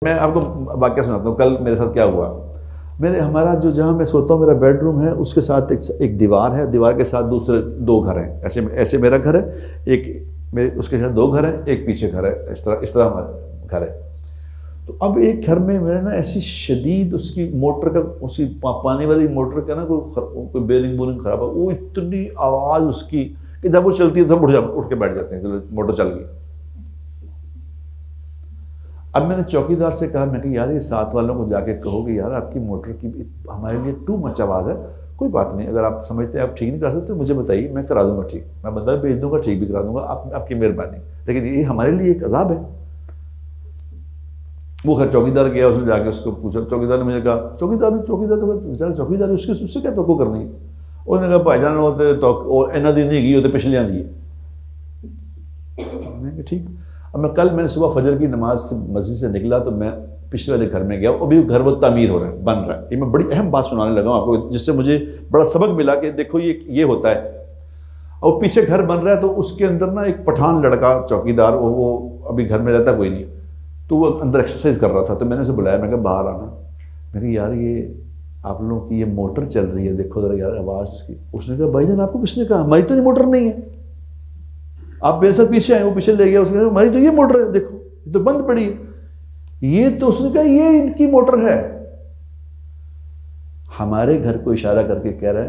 मैं आपको वाकया सुनाता हूँ। कल मेरे साथ क्या हुआ। हमारा जो जहाँ मैं सोता हूँ, मेरा बेडरूम है, उसके साथ एक दीवार है, दीवार के साथ दूसरे दो घर हैं। ऐसे ऐसे मेरा घर है, एक उसके साथ दो घर हैं, एक पीछे घर है, इस तरह हमारा घर है। तो अब एक घर में मेरा ना ऐसी शदीद उसकी मोटर का, उसकी पानी वाली मोटर का ना कोई बेरिंग बोरिंग खराब है। वो इतनी आवाज़ उसकी कि जब वो चलती है तो उठ के बैठ जाते हैं, चलो मोटर चल गई। अब मैंने चौकीदार से कहा, मैं कि यार ये साथ वालों को जाके कहो कि यार आपकी मोटर की हमारे लिए टू मच आवाज़ है, कोई बात नहीं, अगर आप समझते हैं आप ठीक नहीं कर सकते तो मुझे बताइए, मैं करा दूंगा ठीक, मैं बंदा भेज दूंगा, ठीक भी करा दूंगा, आपकी मेहरबानी, लेकिन ये हमारे लिए एक अजाब है। वो खैर चौकीदार गया, उसने जाके उसको पूछा, चौकीदार ने मुझे कहा, चौकीदार तो बेचारा चौकीदार उससे क्या तो करनी है। उन्होंने कहा भाईजान वो इन्ना दिन नहीं गई, वो तो पिछले आंदी है। मैं ठीक। अब मैंने सुबह फजर की नमाज से मस्जिद से निकला तो मैं पिछले वाले घर में गया, अभी घर वो तामीर हो रहा है, बन रहा है। ये मैं बड़ी अहम बात सुनाने लगा हूँ आपको, जिससे मुझे बड़ा सबक मिला कि देखो ये होता है। और पीछे घर बन रहा है तो उसके अंदर ना एक पठान लड़का चौकीदार, वो अभी घर में रहता कोई नहीं, तो वो अंदर एक्सरसाइज कर रहा था। तो मैंने उसे बुलाया, मैं कहा बाहर आना, मैं कहा यार ये आप लोगों की ये मोटर चल रही है, देखो जरा यार आवाज़ इसकी। उसने कहा भाईजान आपको किसने कहा, हमारी तो ये मोटर नहीं है, आप मेरे साथ पीछे आए। वो पीछे ले गया, उसने कहा हमारी तो ये मोटर है, देखो ये तो बंद पड़ी है। ये तो उसने कहा ये इनकी मोटर है। हमारे घर को इशारा करके कह रहा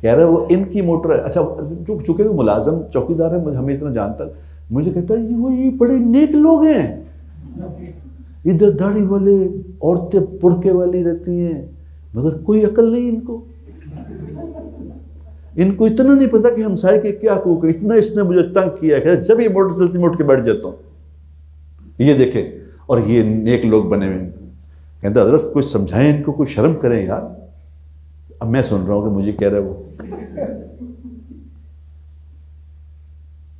है वो इनकी मोटर है। अच्छा, चूंकि वो मुलाजम चौकीदार है, हमें इतना जानता, मुझे कहता है ये बड़े नेक लोग हैं, इधर दाढ़ी वाले औरतें पुरके वाली रहती हैं, मगर कोई अकल नहीं इनको इतना नहीं पता कि हमसाए के क्या हकूक है। इतना इसने मुझे तंग किया है, जब ये मोटर चलती मैं उठ के बैठ जाता हूँ, ये देखे, और ये नेक लोग बने हुए। कहता हजरत कुछ समझाएं इनको, कोई शर्म करें यार। अब मैं सुन रहा हूँ कि मुझे कह रहा है वो।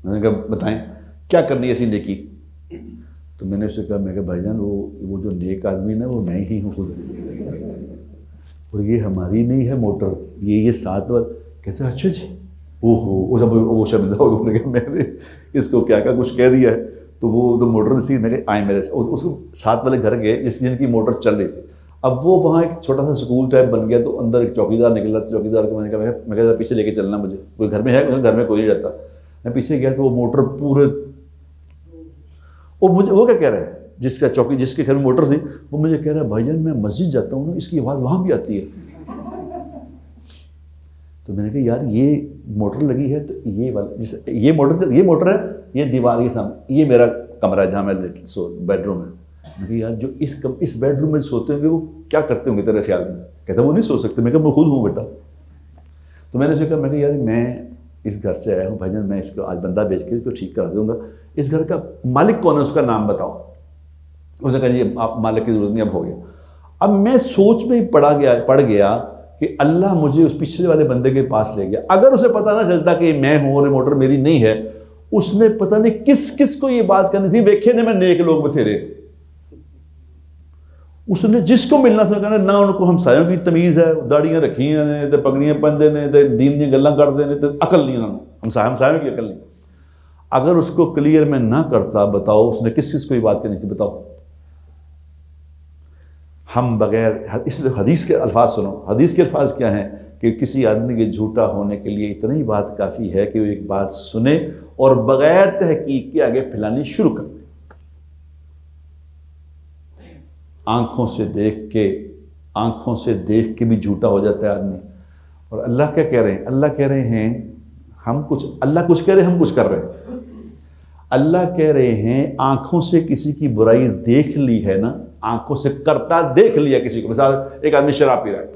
मैंने कहा बताएं क्या करनी है ऐसी नेकी। तो मैंने उससे कहा, मैं कहा भाईजान वो जो नेक आदमी ना वो मैं ही हूँ खुद, और ये हमारी नहीं है मोटर, ये साथ वाल। कहते अच्छा जी, ओहो, जब वो शर्मिंदा हो गया, मैंने इसको क्या कुछ कह दिया है। तो वो तो मोटर सी, मैं आए मेरे से, उसको साथ वाले घर गए जिनकी मोटर चल रही थी। अब वो वहाँ एक छोटा सा स्कूल टाइप बन गया, तो अंदर एक चौकीदार निकला। तो चौकीदार को मैंने कहा, मैं कहा पीछे लेके चलना, मुझे कोई घर में है, घर में कोई नहीं रहता। मैं पीछे गया तो वो मोटर पूरे, वो क्या कह रहा है, जिसके घर में मोटर थी, वो मुझे कह रहा है भाईजान मैं मस्जिद जाता हूँ ना, इसकी आवाज़ वहाँ भी आती है। तो मैंने कहा यार ये मोटर लगी है, तो ये वाला ये मोटर है, ये दीवार के सामने, ये मेरा कमरा है जहाँ मैं बेडरूम है। मैं कहा यार जो इस बेडरूम में सोते होंगे वो क्या करते होंगे तेरे ख्याल में। कहता वो नहीं सो सकते। मैं कहा मैं खुद हूँ बेटा। तो मैंने उसे कहा, मैं कहा यार मैं इस घर से आया हूँ भाईजान, मैं इसको आज बंदा भेज के इसको ठीक करा दूंगा। इस घर का मालिक कौन है, उसका नाम बताओ। उसने कहा जी आप मालिक की जरूरत नहीं, अब हो गया। अब मैं सोच में ही पड़ गया कि अल्लाह मुझे उस पिछले वाले बंदे के पास ले गया। अगर उसे पता ना चलता कि मैं हूं और मोटर मेरी नहीं है, उसने पता नहीं किस किस को ये बात करनी थी। वेखे ने मैं नेक लोग बथेरे, उसने जिसको मिलना था कहना ना, उनको हमसायों की तमीज़ है, दाड़ियां रखियां ने, तो पगड़ियां पहनते ने, तो दीन दी गल्लां करते ने, तो अकल नहीं उन्होंने, हमसायों की अकल नहीं। अगर उसको क्लियर में ना करता, बताओ उसने किस किस को ये बात करनी थी, बताओ। हम बगैर, इसलिए हदीस के अल्फाज सुनो। हदीस के अल्फाज क्या हैं कि किसी आदमी के झूठा होने के लिए इतनी ही बात काफ़ी है कि वो एक बात सुने और बगैर तहकीक के आगे फैलानी शुरू कर दे। आंखों से देख के भी झूठा हो जाता है आदमी। और अल्लाह क्या कह रहे हैं, अल्लाह कह रहे हैं अल्लाह कुछ कह रहे हैं, हम कुछ कर रहे हैं। अल्लाह कह रहे हैं आंखों से किसी की बुराई देख ली है ना, आंखों से करता देख लिया किसी को। मिसाल एक आदमी शराब पी रहा है,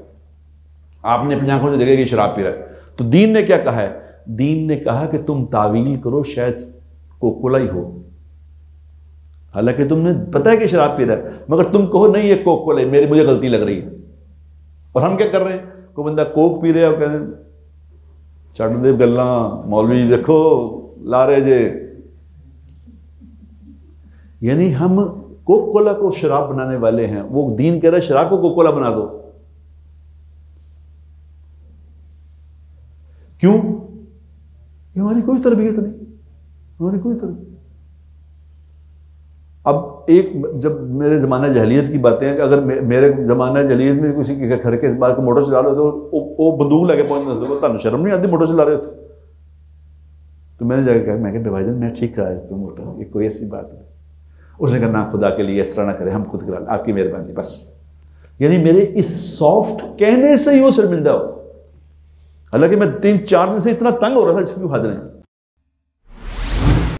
आपने अपनी आंखों से देखा कि शराब पी रहा है, तो दीन ने क्या कहा है, दीन ने कहा कि तुम तावील करो शायद कोकोला ही हो। हालांकि तुमने पता है कि शराब पी रहा है, मगर तुम कहो नहीं ये कोकोला है, मुझे गलती लग रही है। और हम क्या कर रहे हैं, कोई बंदा कोक पी रहा है और कह रहे छड़ दे गल्ला मौलवी देखो ला रहे जे, यानी हम कोकोला को शराब बनाने वाले हैं। वो दीन कह रहा है शराब को कोकोला बना दो। क्यों? ये हमारी कोई तरबियत नहीं, हमारी कोई तरबियत। अब एक जब मेरे ज़माना जहलियत की बातें हैं कि अगर मेरे ज़माना जहलियत में किसी के घर के बाहर मोटर चला रहे तो वो बंदूक लगे पहुंच, तुम शर्म नहीं आती मोटर चला रहे थे? तो मैंने जाकर कहा, मैं कहा भाईजान मैं ठीक करा देता हूँ मोटर, ये कोई ऐसी बात नहीं। उसने कहा ना खुदा के लिए इस तरह ना करें, हम खुद करा, आपकी मेहरबानी बस। यानी मेरे इस सॉफ्ट कहने से ही वो शर्मिंदा हो, हालांकि मैं 3-4 दिन से इतना तंग हो रहा था जिसकी हद नहीं।